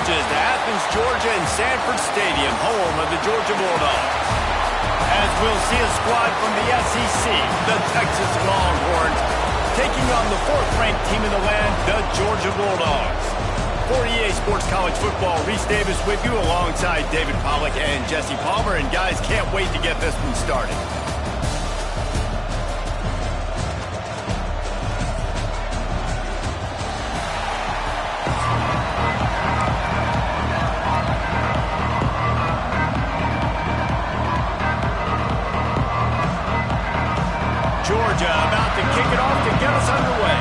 changes to Athens, Georgia and Sanford Stadium, home of the Georgia Bulldogs. As we'll see a squad from the SEC, the Texas Longhorns, taking on the 4th-ranked team in the land, the Georgia Bulldogs. For EA Sports College Football, Reese Davis with you alongside David Pollack and Jesse Palmer. And guys, can't wait to get this one started. Georgia about to kick it off to get us underway.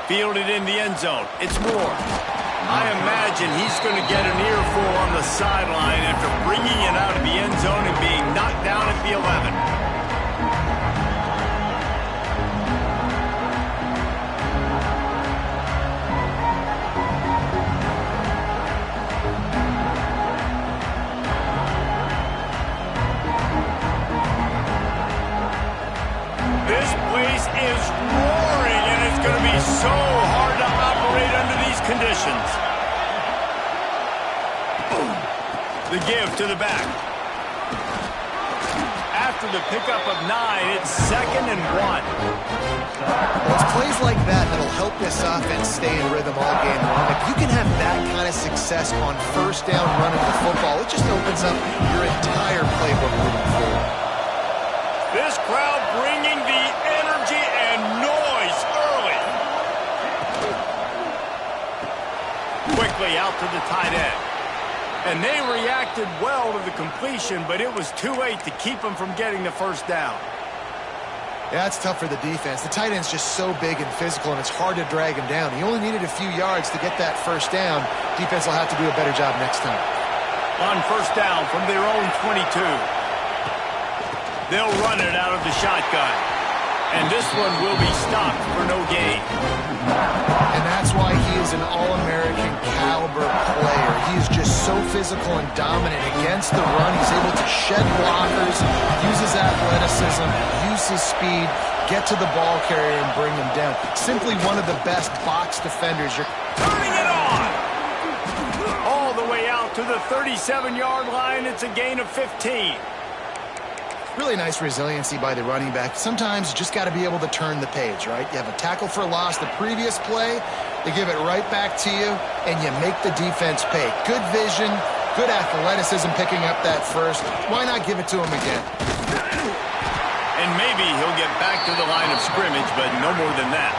Fielded in the end zone. It's Moore. I imagine he's going to get an earful on the sideline after bringing it out of the end zone and being knocked down at the 11. This place is roaring, and it's going to be so hard to operate under these conditions. Boom. The give to the back. After the pickup of 9, it's 2nd and 1. Well, it's plays like that that'll help this offense stay in rhythm all game long. If you can have that kind of success on 1st down running the football, it just opens up your entire playbook moving forward. This crowd bringing the energy and noise early. Quickly out to the tight end. And they reacted well to the completion, but it was too late to keep them from getting the 1st down. Yeah, it's tough for the defense. The tight end's just so big and physical, and it's hard to drag him down. He only needed a few yards to get that 1st down. Defense will have to do a better job next time. On 1st down from their own 22. They'll run it out of the shotgun. And this one will be stopped for no gain. And that's why he is an All-American caliber player. He is just so physical and dominant against the run. He's able to shed blockers, use his athleticism, use his speed, get to the ball carrier and bring him down. Simply one of the best box defenders. You're turning it on! All the way out to the 37-yard line. It's a gain of 15. Really nice resiliency by the running back. Sometimes you just got to be able to turn the page, right? You have a tackle for a loss the previous play, they give it right back to you, and you make the defense pay. Good vision, good athleticism picking up that 1st. Why not give it to him again? And maybe he'll get back to the line of scrimmage, but no more than that.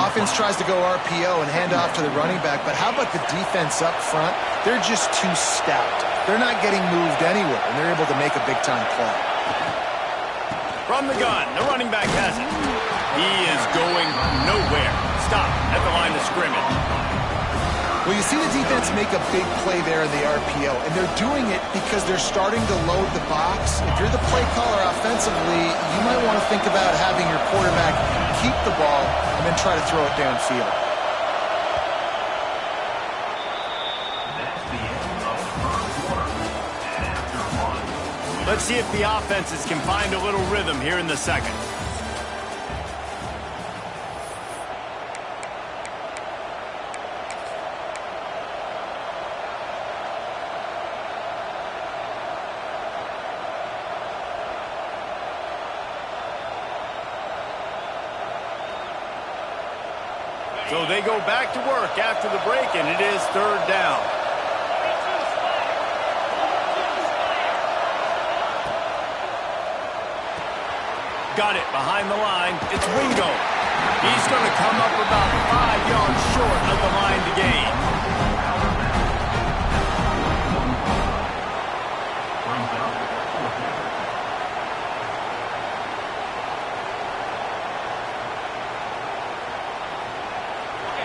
Offense tries to go RPO and hand off to the running back, but how about the defense up front? They're just too stout. They're not getting moved anywhere, and they're able to make a big-time play. From the gun, the running back has it. He is going nowhere. Stop at the line of scrimmage. Well, you see the defense make a big play there in the RPO, and they're doing it because they're starting to load the box. If you're the play caller offensively, you might want to think about having your quarterback keep the ball and then try to throw it downfield. Let's see if the offenses can find a little rhythm here in the 2nd. So they go back to work after the break, and it is 3rd down. Got it behind the line. It's Wingo. He's going to come up about 5 yards short of the line to gain.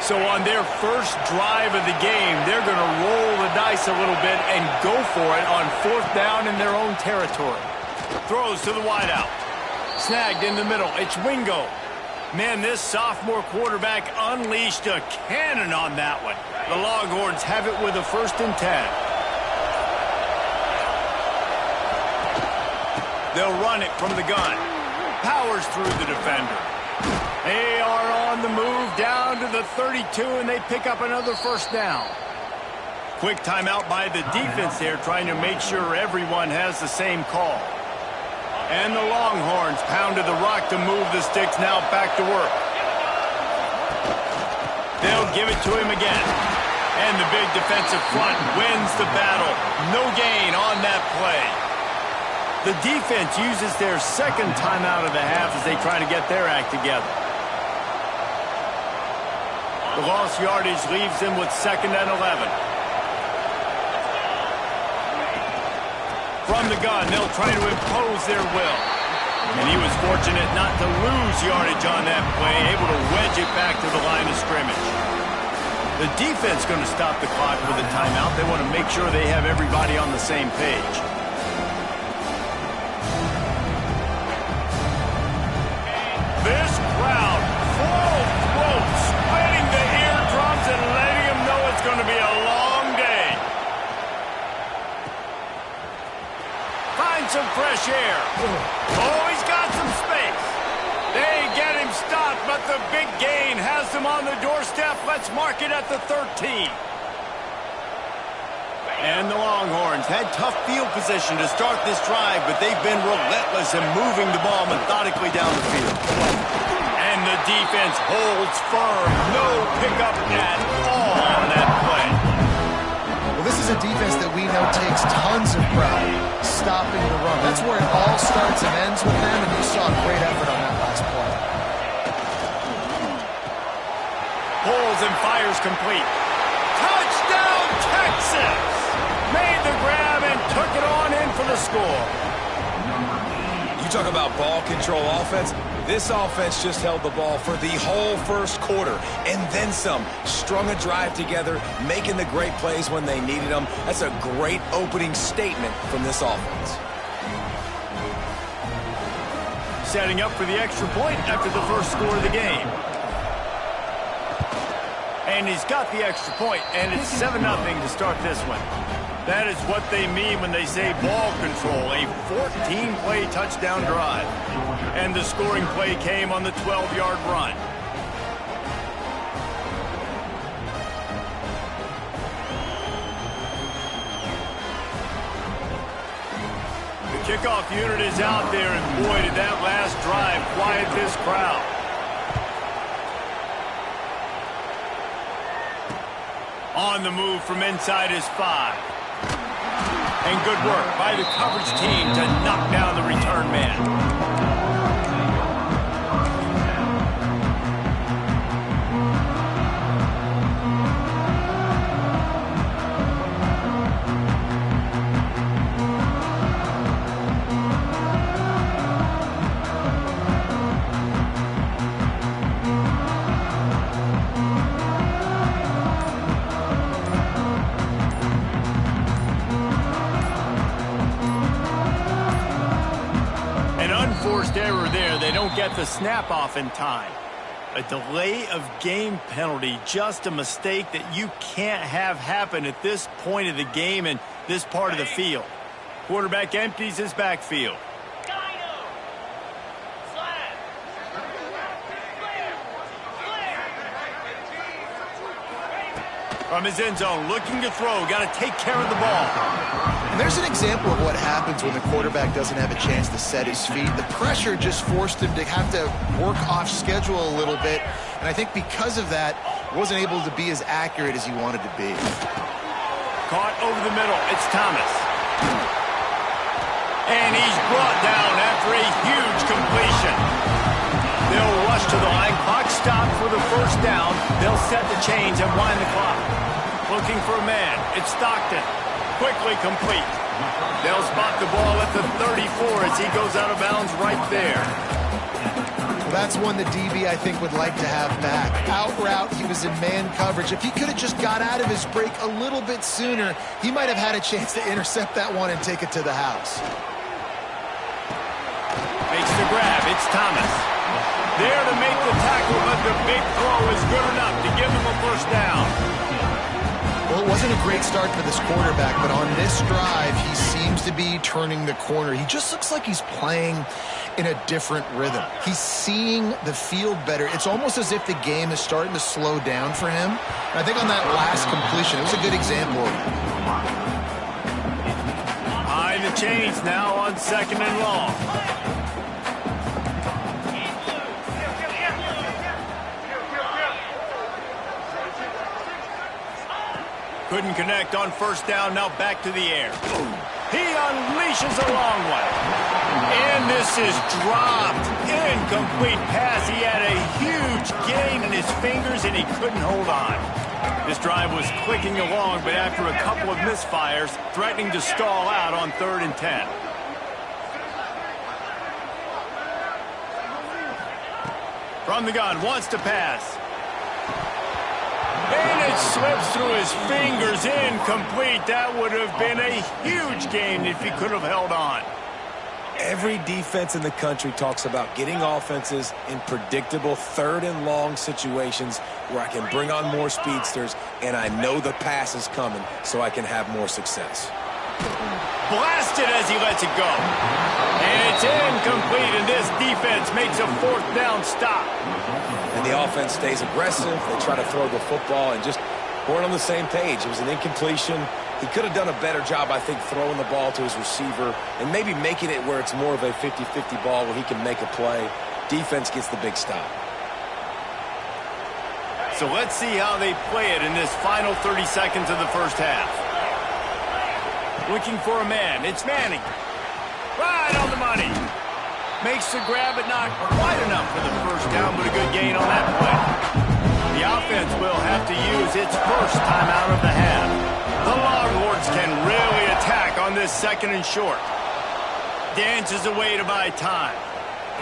So on their first drive of the game, they're going to roll the dice a little bit and go for it on 4th down in their own territory. Throws to the wideout. Snagged in the middle. It's Wingo. Man, this sophomore quarterback unleashed a cannon on that one. The Longhorns have it with a 1st and 10. They'll run it from the gun. Powers through the defender. They are on the move down to the 32, and they pick up another first down. Quick timeout by the defense there, trying to make sure everyone has the same call. And the Longhorns pounded the rock to move the sticks, now back to work. They'll give it to him again. And the big defensive front wins the battle. No gain on that play. The defense uses their second timeout of the half as they try to get their act together. The lost yardage leaves them with 2nd and 11. From the gun, they'll try to impose their will. And he was fortunate not to lose yardage on that play, able to wedge it back to the line of scrimmage. The defense going to stop the clock with a timeout. They want to make sure they have everybody on the same page. This crowd, full throat, splitting the eardrums and letting them know it's going to be a long day. Find some fresh air. Oh, he's got some space. They get him stopped, but the big gain has them on the doorstep. Let's mark it at the 13. And the Longhorns had tough field position to start this drive, but they've been relentless in moving the ball methodically down the field. And the defense holds firm. No pickup at all on that play. Well, this is a defense that we know takes tons of pride stopping the run. That's where it all starts and ends with them, and you saw a great effort on that last play. Pulls and fires complete. Touchdown, Texas! Made the grab and took it on in for the score. You talk about ball control offense. This offense just held the ball for the whole first quarter and then some. Strung a drive together, making the great plays when they needed them. That's a great opening statement from this offense. Setting up for the extra point after the first score of the game. And he's got the extra point, and it's 7-0 to start this one. That is what they mean when they say ball control, a 14-play touchdown drive. And the scoring play came on the 12-yard run. The kickoff unit is out there, and boy, did that last drive quiet this crowd. On the move from inside his 5. And good work by the coverage team to knock down the return man. Forced error there. They don't get the snap off in time. A delay of game penalty, just a mistake that you can't have happen at this point of the game and this part of the field. Quarterback empties his backfield. From his end zone, looking to throw, got to take care of the ball. And there's an example of what happens when the quarterback doesn't have a chance to set his feet. The pressure just forced him to have to work off schedule a little bit. And I think because of that, wasn't able to be as accurate as he wanted to be. Caught over the middle. It's Thomas. And he's brought down after a huge completion. They'll rush to the line. Clock stopped for the first down. They'll set the chains and wind the clock. Looking for a man. It's Stockton. Quickly complete. They'll spot the ball at the 34 as he goes out of bounds right there. Well, that's one the DB, I think, would like to have back. Out route, he was in man coverage. If he could have just got out of his break a little bit sooner, he might have had a chance to intercept that one and take it to the house. Makes the grab. It's Thomas. There to make the tackle, but the big throw is good enough to give him a first down. Well, it wasn't a great start for this quarterback, but on this drive, he seems to be turning the corner. He just looks like he's playing in a different rhythm. He's seeing the field better. It's almost as if the game is starting to slow down for him. And I think on that last completion, it was a good example of it. High the chains now on 2nd and long. Couldn't connect on 1st down, now back to the air. He unleashes a long one. And this is dropped. Incomplete pass. He had a huge gain in his fingers, and he couldn't hold on. This drive was clicking along, but after a couple of misfires, threatening to stall out on 3rd and 10. From the gun, wants to pass. And it slips through his fingers, incomplete. That would have been a huge gain if he could have held on. Every defense in the country talks about getting offenses in predictable 3rd and long situations where I can bring on more speedsters and I know the pass is coming so I can have more success. Blasted as he lets it go. And it's incomplete, and this defense makes a 4th down stop. And the offense stays aggressive. They try to throw the football and just weren't on the same page. It was an incompletion. He could have done a better job, I think, throwing the ball to his receiver and maybe making it where it's more of a 50-50 ball where he can make a play. Defense gets the big stop. So let's see how they play it in this final 30 seconds of the 1st half. Looking for a man. It's Manning. Right on the money. Makes the grab, but not quite enough for the 1st down, but a good gain on that play. The offense will have to use its first timeout of the half. The Longhorns can really attack on this 2nd and short. Dances away to buy time.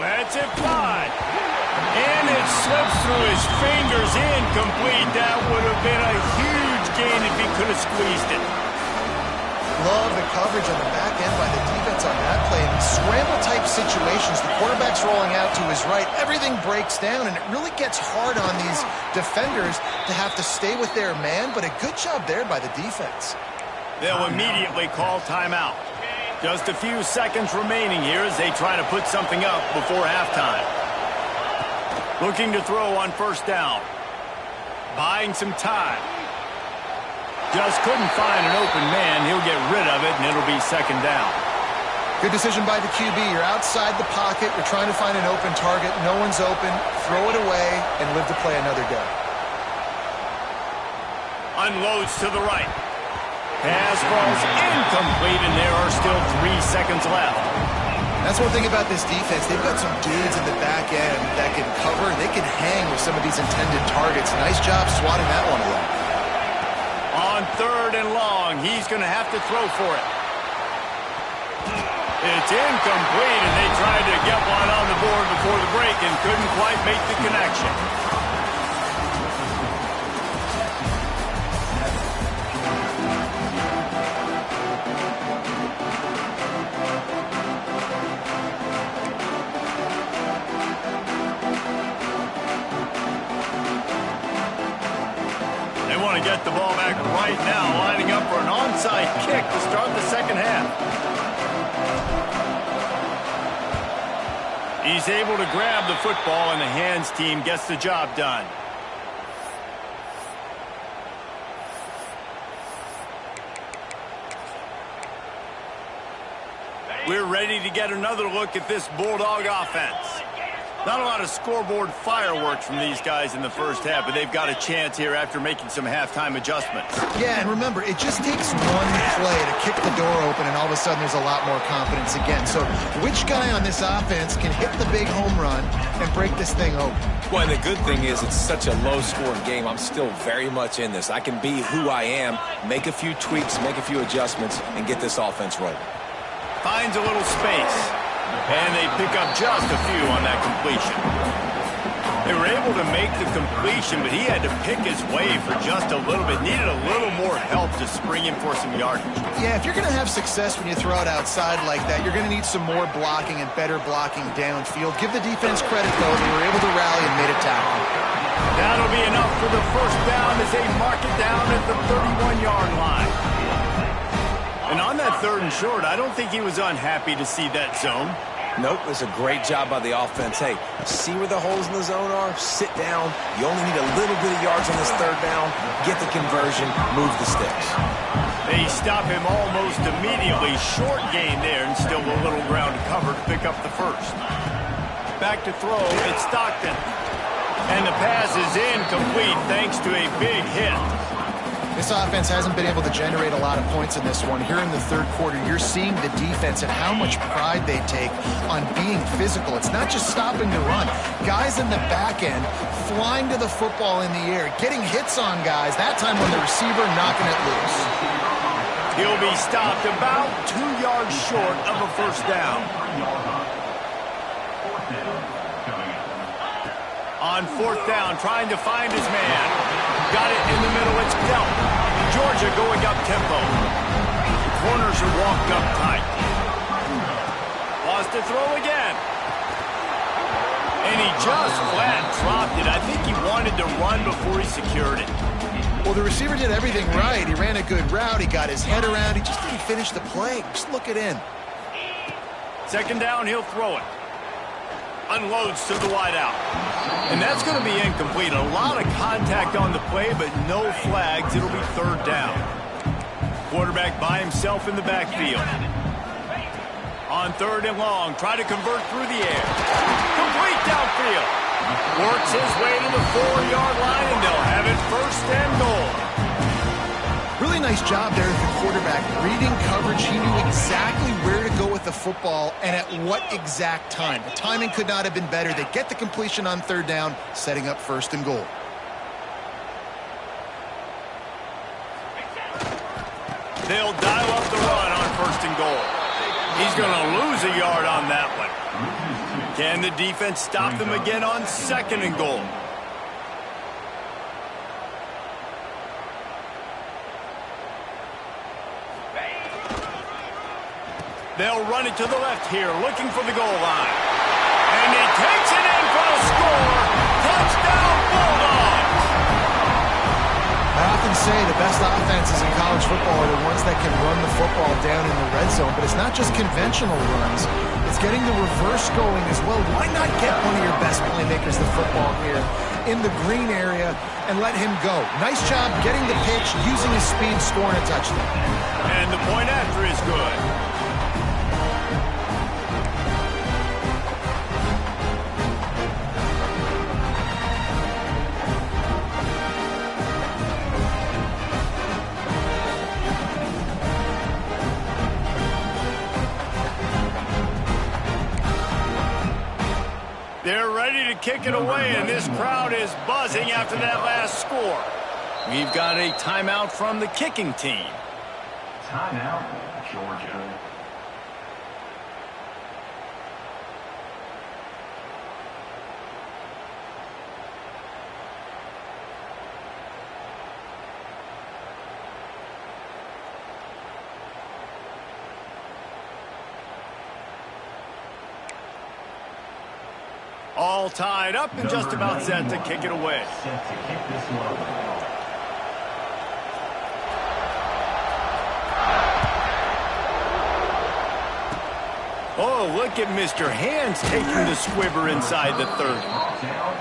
Lets it fly. And it slips through his fingers, incomplete. That would have been a huge gain if he could have squeezed it. Love the coverage on the back end by the defense on that play. In scramble-type situations, the quarterback's rolling out to his right. Everything breaks down, and it really gets hard on these defenders to have to stay with their man, but a good job there by the defense. They'll immediately call timeout. Just a few seconds remaining here as they try to put something up before halftime. Looking to throw on 1st down. Buying some time. Just couldn't find an open man. He'll get rid of it, and it'll be 2nd down. Good decision by the QB. You're outside the pocket. You're trying to find an open target. No one's open. Throw it away and live to play another day. Unloads to the right. Pass falls incomplete, and there are still 3 seconds left. That's one thing about this defense. They've got some dudes in the back end that can cover. They can hang with some of these intended targets. Nice job swatting that one away. On 3rd and long, he's going to have to throw for it. It's incomplete, and they tried to get one on the board before the break and couldn't quite make the connection. Get the ball back right now, lining up for an onside kick to start the 2nd half. He's able to grab the football, and the hands team gets the job done. We're ready to get another look at this Bulldog offense. Not a lot of scoreboard fireworks from these guys in the 1st half, but they've got a chance here after making some halftime adjustments. Yeah, and remember, it just takes one play to kick the door open, and all of a sudden there's a lot more confidence again. So which guy on this offense can hit the big home run and break this thing open? Well, and the good thing is it's such a low-scoring game. I'm still very much in this. I can be who I am, make a few tweaks, make a few adjustments, and get this offense rolling. Finds a little space. And they pick up just a few on that completion. They were able to make the completion, but he had to pick his way for just a little bit. Needed a little more help to spring him for some yardage. Yeah, if you're going to have success when you throw it outside like that, you're going to need some more blocking and better blocking downfield. Give the defense credit, though. They were able to rally and made a tackle. That'll be enough for the first down as they mark it down at the 31-yard line. And on that 3rd and short, I don't think he was unhappy to see that zone. Nope, it's a great job by the offense. Hey, see where the holes in the zone are? Sit down. You only need a little bit of yards on this 3rd down. Get the conversion. Move the sticks. They stop him almost immediately. Short gain there and still a little ground to cover to pick up the first. Back to throw. It's Stockton. And the pass is incomplete thanks to a big hit. This offense hasn't been able to generate a lot of points in this one. Here in the 3rd quarter, you're seeing the defense and how much pride they take on being physical. It's not just stopping the run. Guys in the back end flying to the football in the air, getting hits on guys, that time when the receiver knocking it loose. He'll be stopped about 2 yards short of a first down. On 4th down, trying to find his man. Got it in the middle, it's dealt. Georgia going up tempo. The corners are walked up tight. Lost to throw again. And he just flat dropped it. I think he wanted to run before he secured it. Well, the receiver did everything right. He ran a good route. He got his head around. He just didn't finish the play. Just look it in. 2nd down, he'll throw it. Unloads to the wideout. And that's going to be incomplete. A lot of contact on the play, but no flags. It'll be 3rd down. Quarterback by himself in the backfield. On 3rd and long, try to convert through the air. Complete downfield. Works his way to the 4-yard line, and they'll have it 1st and goal. Really nice job there at the quarterback. Reading coverage, he knew exactly where to go with the football and at what exact time. The timing could not have been better. They get the completion on 3rd down, setting up 1st and goal. They'll dial up the run on 1st and goal. He's going to lose a yard on that one. Can the defense stop them again on 2nd and goal? They'll run it to the left here, looking for the goal line. And he takes it in for a score. Touchdown, Bulldogs! I often say the best offenses in college football are the ones that can run the football down in the red zone, but it's not just conventional runs. It's getting the reverse going as well. Why not get one of your best playmakers the football here in the green area and let him go? Nice job getting the pitch, using his speed, scoring a touchdown. And the point after is good. They're ready to kick it away, and this crowd is buzzing after that last score. We've got a timeout from the kicking team. Timeout, Georgia. All tied up and just about set to kick it away. Set to kick this one. Oh, look at Mr. Hands taking the squibber inside the 30.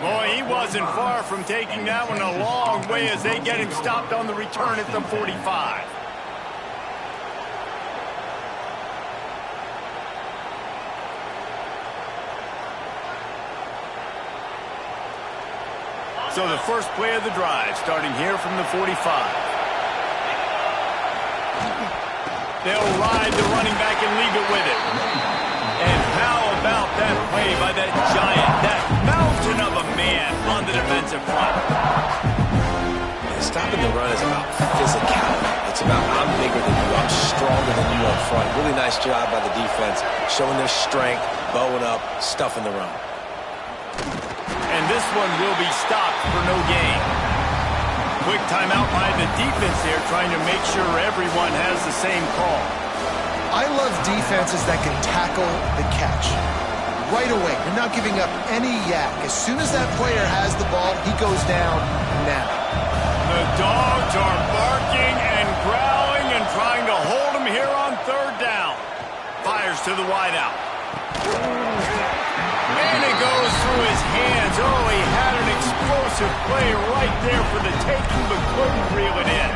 Boy, he wasn't far from taking that one a long way as they get him stopped on the return at the 45. So the first play of the drive, starting here from the 45. They'll ride the running back and leave it with it. And how about that play by that giant, that mountain of a man on the defensive front? Stopping the run is about physicality. It's about I'm bigger than you, I'm stronger than you up front. Really nice job by the defense, showing their strength, bowing up, stuffing the run. And this one will be stopped for no gain. Quick timeout by the defense here, trying to make sure everyone has the same call. I love defenses that can tackle the catch. right away. You're not giving up any yak. As soon as that player has the ball, he goes down now. The dogs are barking and growling and trying to hold him here on third down. Fires to the wideout. And it goes through his hands. Oh, he had an explosive play right there for the taking, but couldn't reel it in.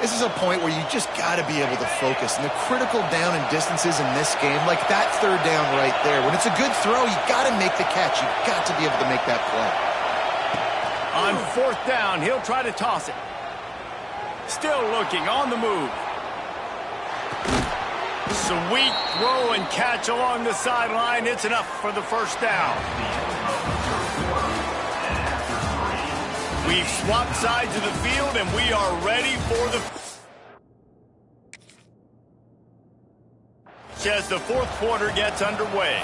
This is a point where you just got to be able to focus. And the critical down and distances in this game, like that third down right there, when it's a good throw, you got to make the catch. You got to be able to make that play. On fourth down, he'll try to toss it. Still looking on the move. Sweet throw and catch along the sideline. It's enough for the first down. We've swapped sides of the field, and we are ready for the... as the fourth quarter gets underway.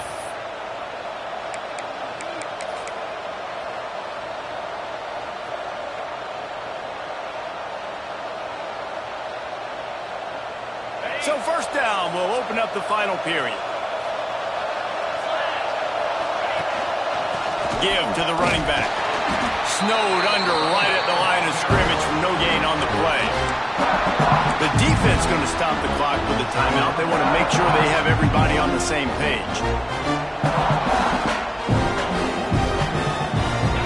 So first down will open up the final period. Give to the running back. Snowed under right at the line of scrimmage from no gain on the play. The defense going to stop the clock with a timeout. They want to make sure they have everybody on the same page.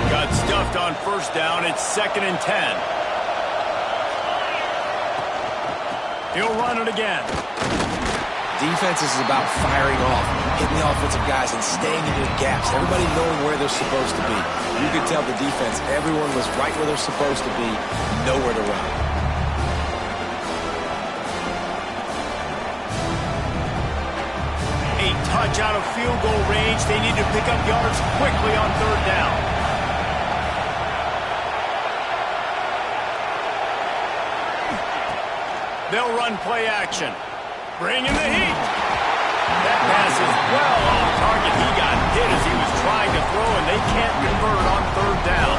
Got stuffed on first down. It's 2nd and 10. He'll run it again. Defense is about firing off, hitting the offensive guys, and staying in your gaps. Everybody knowing where they're supposed to be. You could tell the defense, everyone was right where they're supposed to be, nowhere to run. A touch out of field goal range. They need to pick up yards quickly on third down. They'll run play action. Bring in the heat. That pass is well off target. He got hit as he was trying to throw, and they can't convert on third down.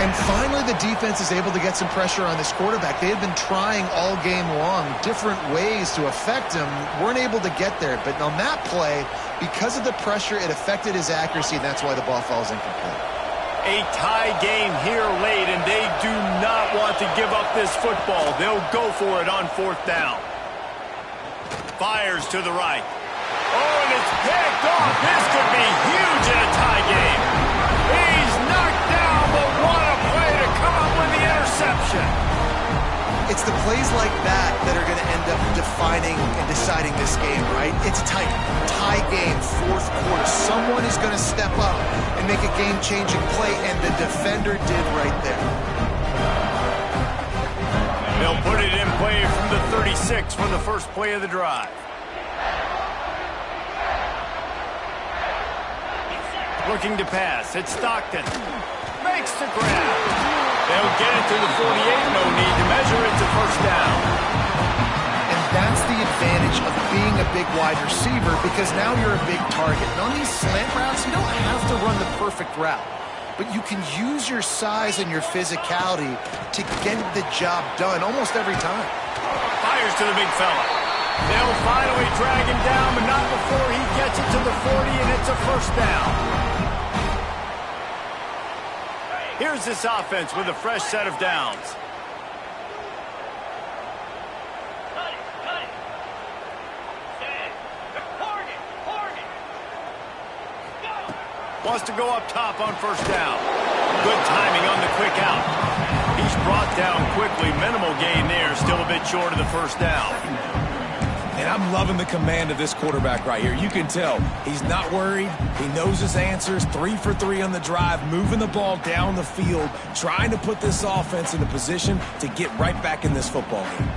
And finally, the defense is able to get some pressure on this quarterback. They had been trying all game long different ways to affect him. Weren't able to get there. But on that play, because of the pressure, it affected his accuracy, and that's why the ball falls incomplete. A tie game here late, and they do not want to give up this football. They'll go for it on fourth down. Fires to the right. Oh, and it's picked off. This could be huge in a tie game. He's knocked down, but what a play to come up with the interception. It's the plays like that that are going to end up defining and deciding this game, right? It's a tie game, fourth quarter. Someone is going to step up and make a game-changing play, and the defender did right there. They'll put it in play from the 36 for the first play of the drive. Looking to pass. It's Stockton. Makes the grab. They'll get it to the 48. No need to measure it to first down. And that's the advantage of being a big wide receiver, because now you're a big target. And on these slant routes, you don't have to run the perfect route, but you can use your size and your physicality to get the job done almost every time. Fires to the big fella. They'll finally drag him down, but not before he gets it to the 40, and it's a first down. Here's this offense with a fresh set of downs. Wants to go up top on first down. Good timing on the quick out. He's brought down quickly. Minimal gain there. Still a bit short of the first down. And I'm loving the command of this quarterback right here. You can tell he's not worried. He knows his answers. 3 for 3 on the drive, moving the ball down the field, trying to put this offense in a position to get right back in this football game.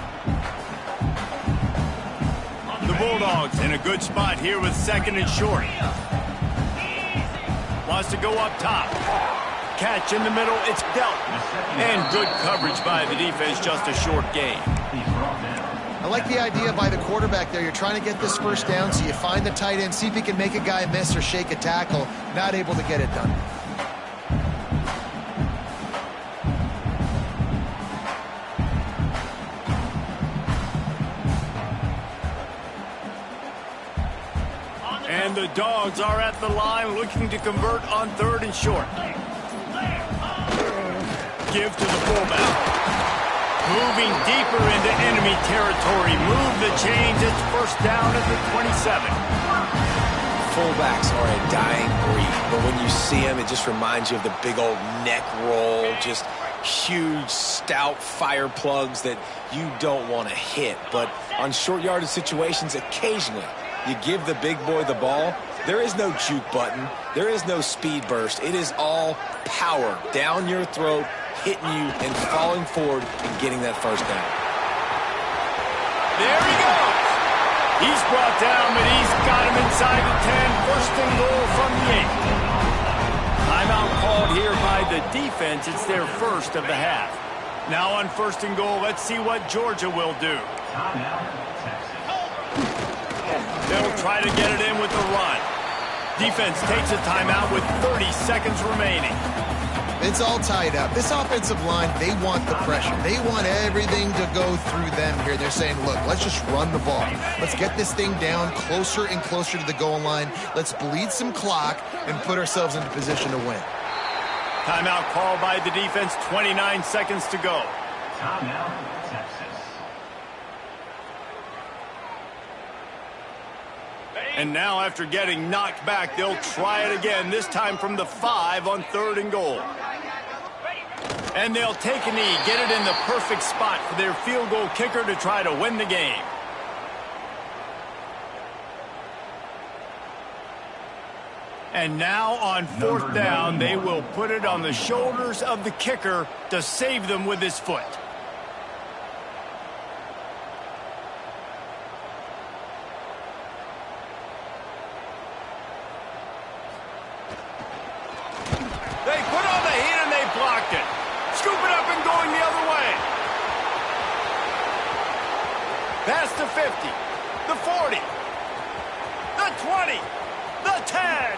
The Bulldogs in a good spot here with 2nd and short. Wants to go up top. Catch in the middle. It's dealt. And good coverage by the defense. Just a short gain. I like the idea by the quarterback there. You're trying to get this first down, so you find the tight end, see if he can make a guy miss or shake a tackle. Not able to get it done. And And the Dogs are at the line looking to convert on 3rd and short. Give to the fullback. Moving deeper into enemy territory. Move the chains. It's 1st down at the 27. Fullbacks are a dying breed, but when you see them, it just reminds you of the big old neck roll, just huge, stout fire plugs that you don't want to hit. But on short yardage situations, occasionally, you give the big boy the ball. There is no juke button. There is no speed burst. It is all power down your throat, hitting you and falling forward and getting that 1st down. There he goes. He's brought down, but he's got him inside the 10. 1st and goal from the 8. Timeout called here by the defense. It's their 1st of the half. Now on 1st and goal, let's see what Georgia will do. They'll try to get it in with the run. Defense takes a timeout with 30 seconds remaining. It's all tied up. This offensive line, they want the pressure. They want everything to go through them here. They're saying, look, let's just run the ball. Let's get this thing down closer and closer to the goal line. Let's bleed some clock and put ourselves into position to win. Timeout called by the defense, 29 seconds to go. Timeout, Texas. And now after getting knocked back, they'll try it again, this time from the 5 on 3rd and goal. And they'll take a knee, get it in the perfect spot for their field goal kicker to try to win the game. And now on 4th down, they will put it on the shoulders of the kicker to save them with his foot. They put on the heat and they blocked it. Scoop it up and going the other way. Past the 50, the 40, the 20, the 10.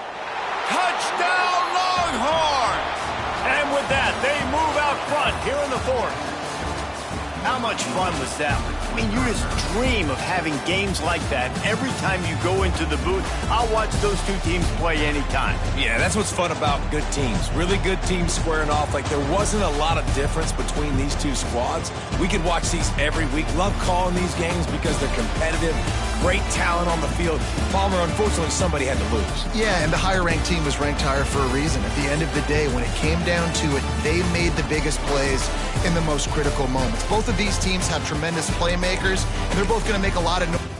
Touchdown, Longhorns! And with that, they move out front here in the 4th. How much fun was that? I mean, you just dream of having games like that every time you go into the booth. I'll watch those two teams play anytime. Yeah, that's what's fun about good teams. Really good teams squaring off. Like, there wasn't a lot of difference between these two squads. We could watch these every week. Love calling these games because they're competitive. Great talent on the field. Palmer, unfortunately, somebody had to lose. Yeah, and the higher-ranked team was ranked higher for a reason. At the end of the day, when it came down to it, they made the biggest plays in the most critical moments. Both of these teams have tremendous playmakers, and they're both going to make a lot of noise.